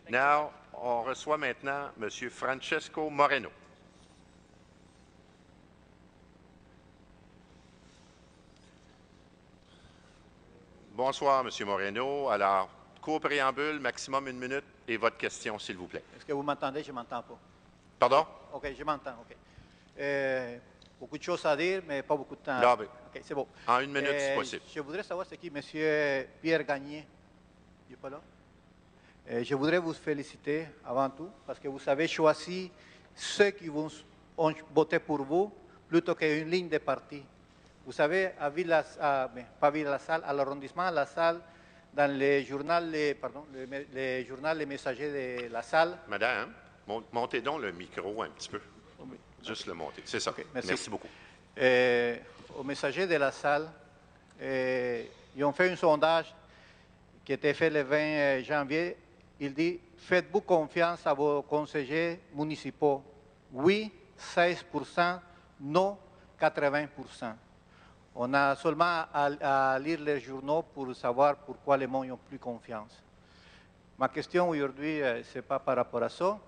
Now, on reçoit maintenant M. Francesco Moreno. Bonsoir, M. Moreno. Alors, court préambule, maximum 1 minute, et votre question, s'il vous plaît. Est-ce que vous m'entendez? Je ne m'entends pas. Pardon? OK, je m'entends. OK. Beaucoup de choses à dire, mais pas beaucoup de temps. Là, ben, OK, c'est bon. en 1 minute, si possible. Je voudrais savoir c'est qui, M. Pierre Gagné. Il n'est pas là? Je voudrais vous féliciter avant tout, parce que vous avez choisi ceux qui ont voté pour vous, plutôt qu'une ligne de parti. Vous avez pas vu la salle, à l'arrondissement, la salle, dans le journal, le journal Les Messagers de la salle. Madame, montez donc le micro un petit peu. Oui. Juste le monter, c'est ça. Okay, merci beaucoup. Au Messager de la salle, ils ont fait un sondage qui était fait le 20 janvier. Il dit, faites-vous confiance à vos conseillers municipaux? Oui, 16%, non, 80%. On a seulement à lire les journaux pour savoir pourquoi les gens n'ont plus confiance. Ma question aujourd'hui, ce n'est pas par rapport à ça.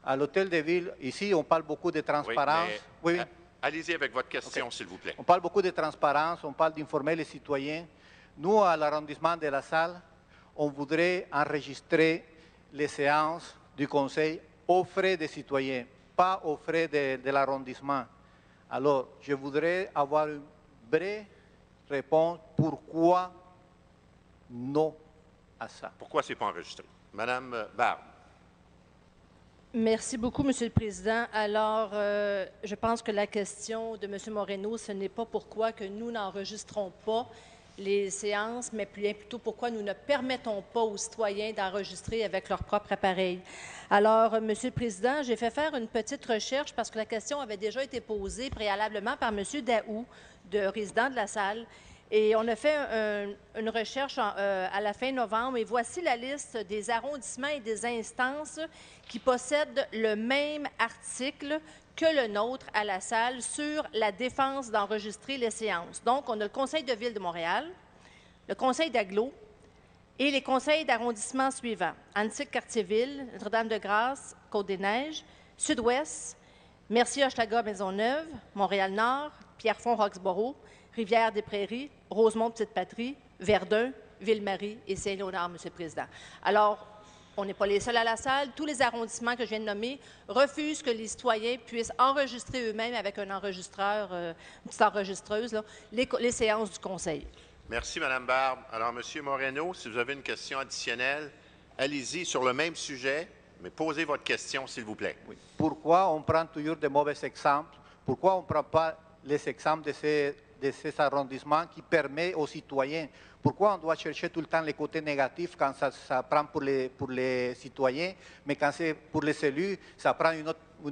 À l'hôtel de ville, ici, on parle beaucoup de transparence. Oui, allez-y avec votre question, s'il vous plaît. On parle beaucoup de transparence, on parle d'informer les citoyens. Nous, à l'arrondissement de la salle, on voudrait enregistrer les séances du conseil aux frais des citoyens, pas aux frais de l'arrondissement. Alors, je voudrais avoir une vraie réponse. Pourquoi non à ça? Pourquoi ce n'est pas enregistré? Madame Barbe. Merci beaucoup, Monsieur le Président. Alors, je pense que la question de M. Moreno, ce n'est pas pourquoi que nous n'enregistrons pas les séances, mais plutôt pourquoi nous ne permettons pas aux citoyens d'enregistrer avec leur propre appareil. Alors, Monsieur le Président, j'ai fait faire une petite recherche parce que la question avait déjà été posée préalablement par M. Daou, résident de la salle. Et on a fait une recherche à la fin novembre et voici la liste des arrondissements et des instances qui possèdent le même article que le nôtre à la salle sur la défense d'enregistrer les séances. Donc, on a le Conseil de Ville de Montréal, le Conseil d'Aglo et les conseils d'arrondissement suivants. Antique-Cartierville, Notre-Dame-de-Grâce, Côte-des-Neiges, Sud-Ouest, Mercier-Hochelaga-Maisonneuve, Montréal-Nord, Pierrefonds-Roxborough, Rivière-des-Prairies, Rosemont-Petite-Patrie, Verdun, Ville-Marie et Saint-Léonard, M. le Président. Alors, on n'est pas les seuls à la salle. Tous les arrondissements que je viens de nommer refusent que les citoyens puissent enregistrer eux-mêmes avec un enregistreur, une petite enregistreuse, là, les séances du Conseil. Merci, Mme Barbe. Alors, M. Moreno, si vous avez une question additionnelle, allez-y sur le même sujet, mais posez votre question, s'il vous plaît. Oui. Pourquoi on prend toujours de mauvais exemples? Pourquoi on ne prend pas les exemples de ces arrondissements qui permettent aux citoyens? Pourquoi on doit chercher tout le temps les côtés négatifs quand ça prend pour les citoyens, mais quand c'est pour les élus, ça prend une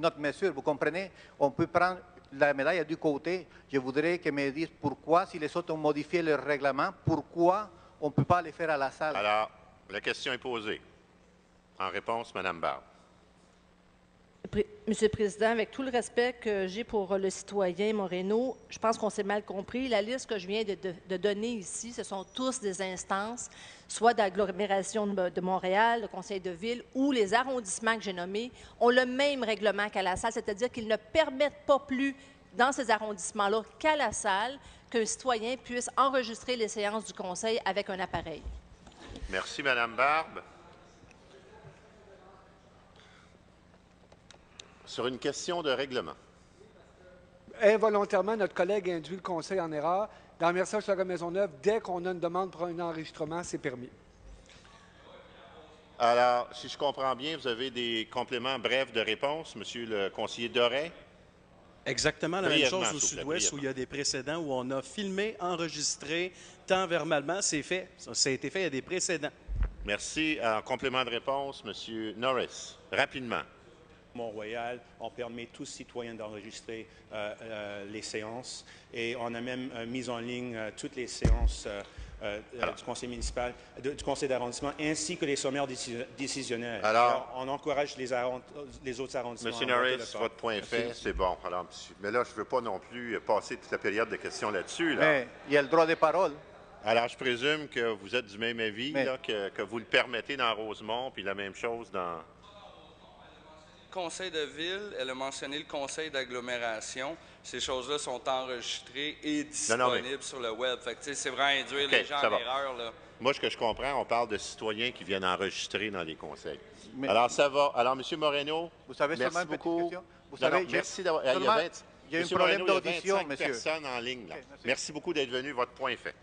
autre mesure, vous comprenez? On peut prendre la médaille du côté. Je voudrais que me disent pourquoi, si les autres ont modifié leur règlement, pourquoi on ne peut pas les faire à la salle? Alors, la question est posée. En réponse, Mme Barbe. Monsieur le Président, avec tout le respect que j'ai pour le citoyen Moreno, je pense qu'on s'est mal compris. La liste que je viens de donner ici, ce sont tous des instances, soit d'agglomération de Montréal, le conseil de ville ou les arrondissements que j'ai nommés, ont le même règlement qu'à la salle, c'est-à-dire qu'ils ne permettent pas plus dans ces arrondissements-là qu'à la salle qu'un citoyen puisse enregistrer les séances du conseil avec un appareil. Merci, Mme Barbe. Sur une question de règlement. Involontairement, notre collègue induit le conseil en erreur. Dans Mercier-Hochelaga-Maisonneuve, dès qu'on a une demande pour un enregistrement, c'est permis. Alors, si je comprends bien, vous avez des compléments brefs de réponse, Monsieur le conseiller Doré? Exactement la même chose au Sud-Ouest où il y a des précédents où on a filmé, enregistré, tant verbalement, c'est fait. Ça a été fait, il y a des précédents. Merci. En complément de réponse, Monsieur Norris, rapidement. Mont-Royal, on permet tous citoyens d'enregistrer les séances et on a même mis en ligne toutes les séances du conseil municipal, du conseil d'arrondissement, ainsi que les sommaires décisionnels. Alors, on encourage les autres arrondissements. Monsieur Norris, votre point est fait, c'est bon. Alors, mais là, je ne veux pas non plus passer toute la période de questions là-dessus. Là. Mais il y a le droit de parole. Alors, je présume que vous êtes du même avis, Mais- là, que vous le permettez dans Rosemont, puis la même chose dans... Conseil de ville, elle a mentionné le conseil d'agglomération. Ces choses-là sont enregistrées et disponibles sur le web. Fait que, tu sais, c'est vraiment induire les gens ça en va. erreur, là. Moi, ce que je comprends, on parle de citoyens qui viennent enregistrer dans les conseils. Mais- Alors, ça va. Alors, M. Moreno, Vous savez merci seulement une petite beaucoup. question? Vous Non, non, savez, merci d'avoir... seulement, il y a un Monsieur problème Moreno, il y a d'audition, 25 monsieur. personnes en ligne. Là. OK, merci. Merci beaucoup d'être venu. Votre point est fait.